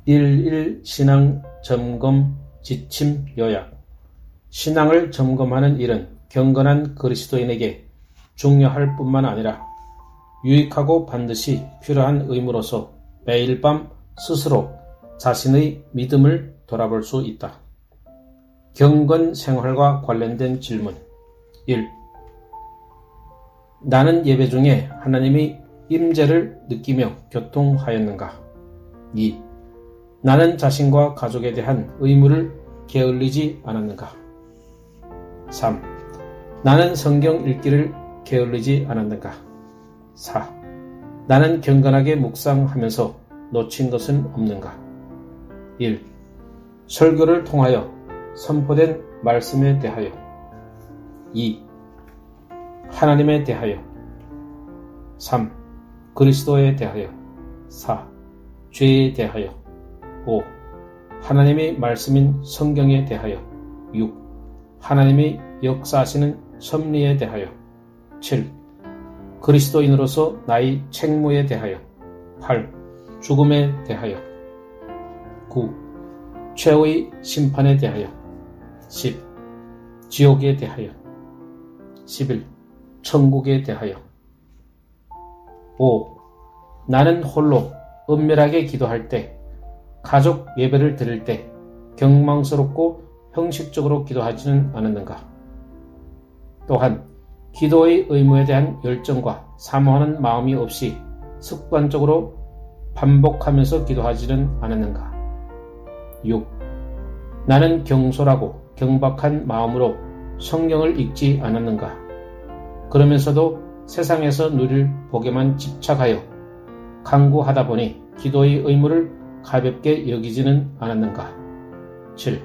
일일 신앙 점검 지침 요약. 신앙을 점검하는 일은 경건한 그리스도인에게 중요할 뿐만 아니라 유익하고 반드시 필요한 의무로서 매일 밤 스스로 자신의 믿음을 돌아볼 수 있다. 경건 생활과 관련된 질문. 1. 나는 예배 중에 하나님의 임재를 느끼며 교통하였는가? 2. 나는 자신과 가족에 대한 의무를 게을리지 않았는가? 3. 나는 성경 읽기를 게을리지 않았는가? 4. 나는 경건하게 묵상하면서 놓친 것은 없는가? 1. 설교를 통하여 선포된 말씀에 대하여. 2. 하나님에 대하여. 3. 그리스도에 대하여. 4. 죄에 대하여. 5. 하나님의 말씀인 성경에 대하여. 6. 하나님의 역사하시는 섭리에 대하여. 7. 그리스도인으로서 나의 책무에 대하여. 8. 죽음에 대하여. 9. 최후의 심판에 대하여. 10. 지옥에 대하여. 11. 천국에 대하여. 5. 나는 홀로 은밀하게 기도할 때, 가족 예배를 드릴 때 경망스럽고 형식적으로 기도하지는 않았는가? 또한 기도의 의무에 대한 열정과 사모하는 마음이 없이 습관적으로 반복하면서 기도하지는 않았는가? 6. 나는 경솔하고 경박한 마음으로 성경을 읽지 않았는가? 그러면서도 세상에서 누릴 복에만 집착하여 강구하다 보니 기도의 의무를 가볍게 여기지는 않았는가? 7.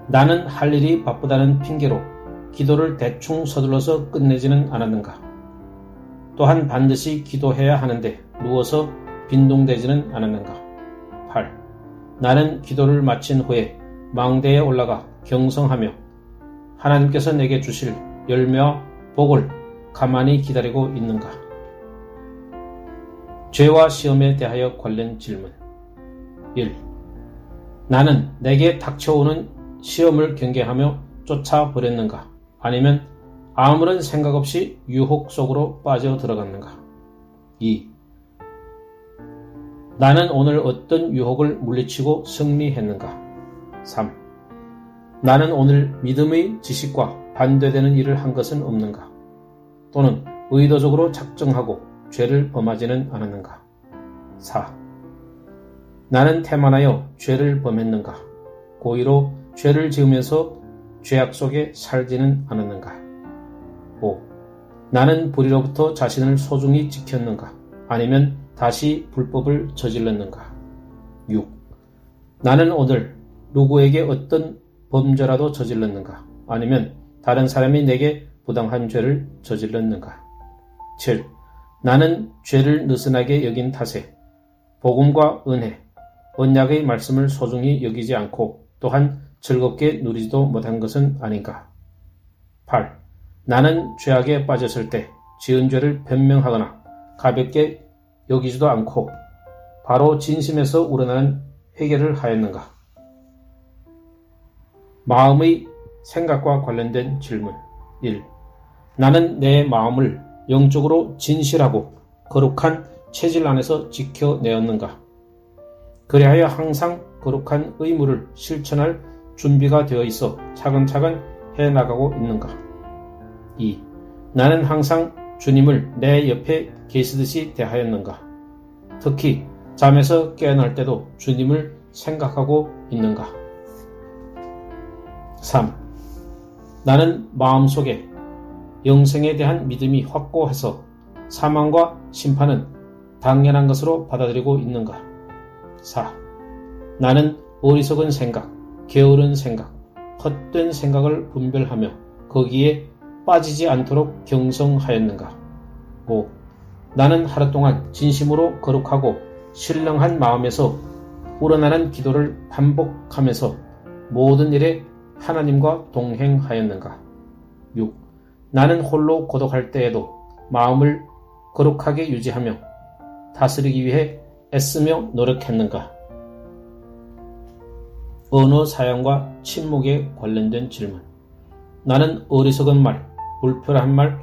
나는 할 일이 바쁘다는 핑계로 기도를 대충 서둘러서 끝내지는 않았는가? 또한 반드시 기도해야 하는데 누워서 빈둥대지는 않았는가? 8. 나는 기도를 마친 후에 망대에 올라가 경성하며 하나님께서 내게 주실 열매와 복을 가만히 기다리고 있는가? 죄와 시험에 대하여 관련 질문. 1. 나는 내게 닥쳐오는 시험을 경계하며 쫓아버렸는가? 아니면 아무런 생각 없이 유혹 속으로 빠져 들어갔는가? 2. 나는 오늘 어떤 유혹을 물리치고 승리했는가? 3. 나는 오늘 믿음의 지식과 반대되는 일을 한 것은 없는가? 또는 의도적으로 작정하고 죄를 범하지는 않았는가? 4. 나는 태만하여 죄를 범했는가? 고의로 죄를 지으면서 죄악 속에 살지는 않았는가? 5. 나는 불의로부터 자신을 소중히 지켰는가? 아니면 다시 불법을 저질렀는가? 6. 나는 오늘 누구에게 어떤 범죄라도 저질렀는가? 아니면 다른 사람이 내게 부당한 죄를 저질렀는가? 7. 나는 죄를 느슨하게 여긴 탓에 복음과 은혜, 언약의 말씀을 소중히 여기지 않고 또한 즐겁게 누리지도 못한 것은 아닌가? 8. 나는 죄악에 빠졌을 때 지은 죄를 변명하거나 가볍게 여기지도 않고 바로 진심에서 우러나는 회개를 하였는가? 마음의 생각과 관련된 질문. 1. 나는 내 마음을 영적으로 진실하고 거룩한 체질 안에서 지켜내었는가? 그리하여 항상 거룩한 의무를 실천할 준비가 되어 있어 차근차근 해나가고 있는가? 2. 나는 항상 주님을 내 옆에 계시듯이 대하였는가? 특히 잠에서 깨어날 때도 주님을 생각하고 있는가? 3. 나는 마음속에 영생에 대한 믿음이 확고해서 사망과 심판은 당연한 것으로 받아들이고 있는가? 4. 나는 어리석은 생각, 게으른 생각, 헛된 생각을 분별하며 거기에 빠지지 않도록 경성하였는가? 5. 나는 하루 동안 진심으로 거룩하고 신령한 마음에서 우러나는 기도를 반복하면서 모든 일에 하나님과 동행하였는가? 6. 나는 홀로 고독할 때에도 마음을 거룩하게 유지하며 다스리기 위해 애쓰며 노력했는가? 언어 사용과 침묵에 관련된 질문. 나는 어리석은 말, 불편한 말,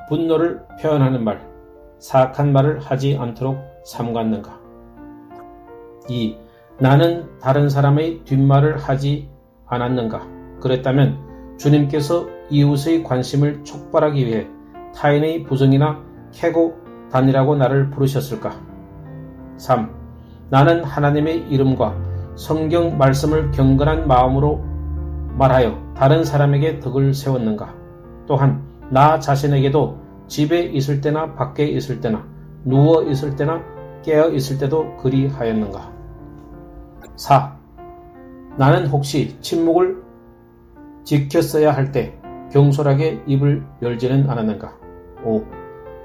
분노를 표현하는 말, 사악한 말을 하지 않도록 삼갔는가? 2. 나는 다른 사람의 뒷말을 하지 않았는가? 그랬다면 주님께서 이웃의 관심을 촉발하기 위해 타인의 부정이나 캐고 다니라고 나를 부르셨을까? 3. 나는 하나님의 이름과 성경 말씀을 경건한 마음으로 말하여 다른 사람에게 덕을 세웠는가? 또한 나 자신에게도 집에 있을 때나 밖에 있을 때나 누워 있을 때나 깨어 있을 때도 그리하였는가? 4. 나는 혹시 침묵을 지켰어야 할 때 경솔하게 입을 열지는 않았는가? 5.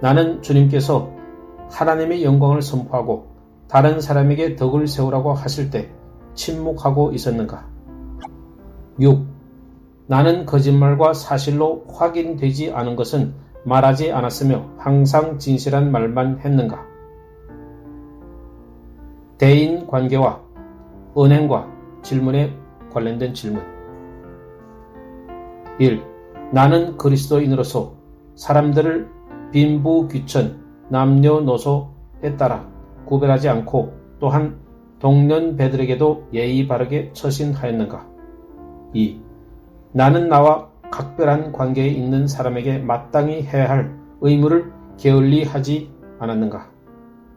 나는 주님께서 하나님의 영광을 선포하고 다른 사람에게 덕을 세우라고 하실 때 침묵하고 있었는가? 6. 나는 거짓말과 사실로 확인되지 않은 것은 말하지 않았으며 항상 진실한 말만 했는가? 대인 관계와 언행과 질문에 관련된 질문. 1. 나는 그리스도인으로서 사람들을 빈부귀천, 남녀노소에 따라 구별하지 않고 또한 동년배들에게도 예의 바르게 처신하였는가? 2. 나는 나와 각별한 관계에 있는 사람에게 마땅히 해야 할 의무를 게을리 하지 않았는가?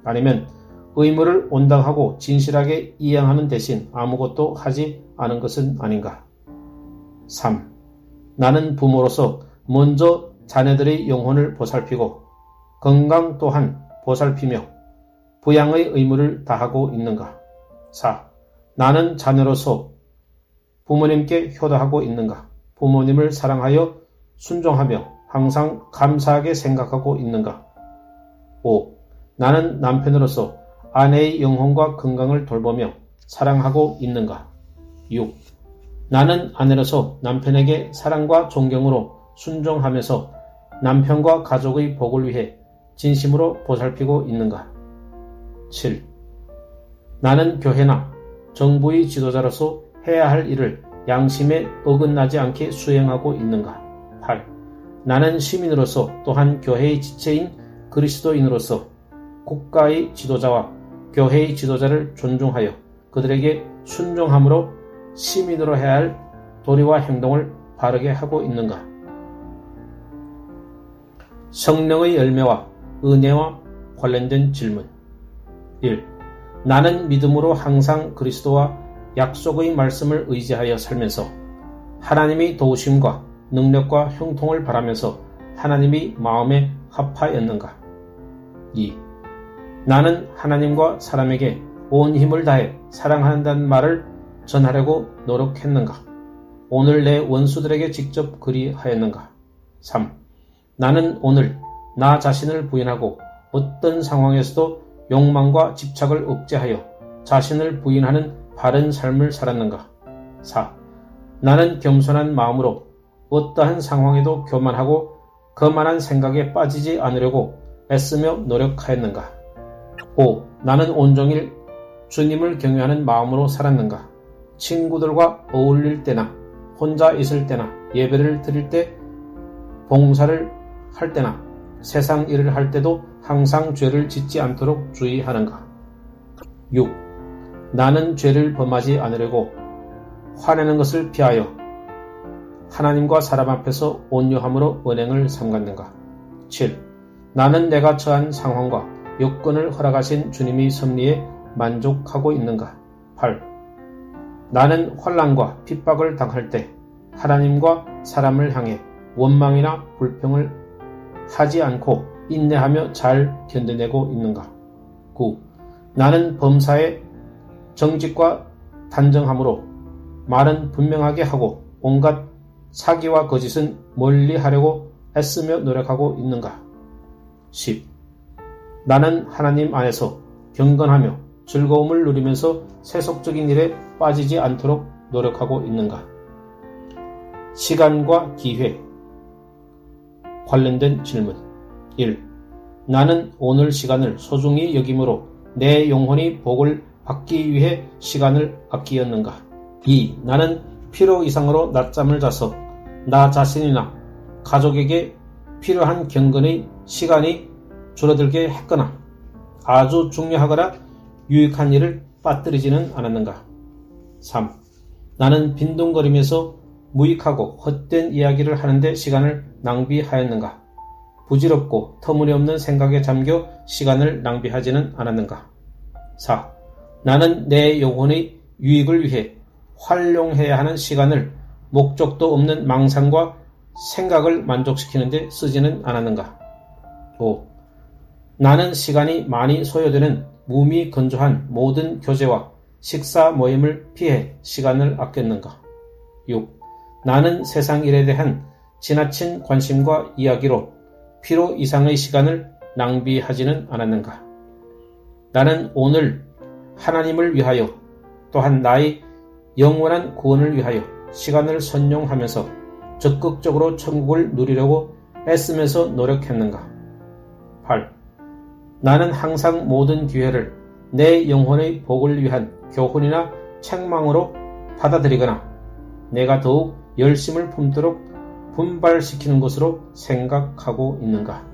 아니면 의무를 온당하고 진실하게 이행하는 대신 아무것도 하지 않은 것은 아닌가? 3. 나는 부모로서 먼저 자녀들의 영혼을 보살피고 건강 또한 보살피며 부양의 의무를 다하고 있는가? 4. 나는 자녀로서 부모님께 효도하고 있는가? 부모님을 사랑하여 순종하며 항상 감사하게 생각하고 있는가? 5. 나는 남편으로서 아내의 영혼과 건강을 돌보며 사랑하고 있는가? 6. 나는 아내로서 남편에게 사랑과 존경으로 순종하면서 남편과 가족의 복을 위해 진심으로 보살피고 있는가? 7. 나는 교회나 정부의 지도자로서 해야 할 일을 양심에 어긋나지 않게 수행하고 있는가? 8. 나는 시민으로서 또한 교회의 지체인 그리스도인으로서 국가의 지도자와 교회의 지도자를 존중하여 그들에게 순종함으로 시민으로 해야 할 도리와 행동을 바르게 하고 있는가? 성령의 열매와 은혜와 관련된 질문. 1. 나는 믿음으로 항상 그리스도와 약속의 말씀을 의지하여 살면서 하나님의 도우심과 능력과 형통을 바라면서 하나님의 마음에 합하였는가? 2. 나는 하나님과 사람에게 온 힘을 다해 사랑한다는 말을 전하려고 노력했는가? 오늘 내 원수들에게 직접 그리하였는가? 3. 나는 오늘 나 자신을 부인하고 어떤 상황에서도 욕망과 집착을 억제하여 자신을 부인하는 바른 삶을 살았는가? 4. 나는 겸손한 마음으로 어떠한 상황에도 교만하고 거만한 생각에 빠지지 않으려고 애쓰며 노력하였는가? 5. 나는 온종일 주님을 경외하는 마음으로 살았는가? 친구들과 어울릴 때나 혼자 있을 때나 예배를 드릴 때 봉사를 할 때나 세상 일을 할 때도 항상 죄를 짓지 않도록 주의하는가? 6. 나는 죄를 범하지 않으려고 화내는 것을 피하여 하나님과 사람 앞에서 온유함으로 언행을 삼갔는가? 7. 나는 내가 처한 상황과 여건을 허락하신 주님의 섭리에 만족하고 있는가? 8. 나는 환난과 핍박을 당할 때 하나님과 사람을 향해 원망이나 불평을 하지 않고 인내하며 잘 견뎌내고 있는가? 9. 나는 범사에 정직과 단정함으로 말은 분명하게 하고 온갖 사기와 거짓은 멀리 하려고 애쓰며 노력하고 있는가? 10. 나는 하나님 안에서 경건하며 즐거움을 누리면서 세속적인 일에 빠지지 않도록 노력하고 있는가? 시간과 기회 관련된 질문. 1. 나는 오늘 시간을 소중히 여김으로 내 영혼이 복을 받기 위해 시간을 아끼었는가? 2. 나는 필요 이상으로 낮잠을 자서 나 자신이나 가족에게 필요한 경건의 시간이 줄어들게 했거나 아주 중요하거나 유익한 일을 빠뜨리지는 않았는가? 3. 나는 빈둥거리면서 무익하고 헛된 이야기를 하는데 시간을 낭비하였는가? 부질없고 터무니없는 생각에 잠겨 시간을 낭비하지는 않았는가? 4. 나는 내 영혼의 유익을 위해 활용해야 하는 시간을 목적도 없는 망상과 생각을 만족시키는 데 쓰지는 않았는가? 5. 나는 시간이 많이 소요되는 무미건조한 모든 교제와 식사 모임을 피해 시간을 아꼈는가? 6. 나는 세상 일에 대한 지나친 관심과 이야기로 필요 이상의 시간을 낭비하지는 않았는가? 나는 오늘 하나님을 위하여 또한 나의 영원한 구원을 위하여 시간을 선용하면서 적극적으로 천국을 누리려고 애쓰면서 노력했는가? 8. 나는 항상 모든 기회를 내 영혼의 복을 위한 교훈이나 책망으로 받아들이거나 내가 더욱 열심을 품도록 분발시키는 것으로 생각하고 있는가?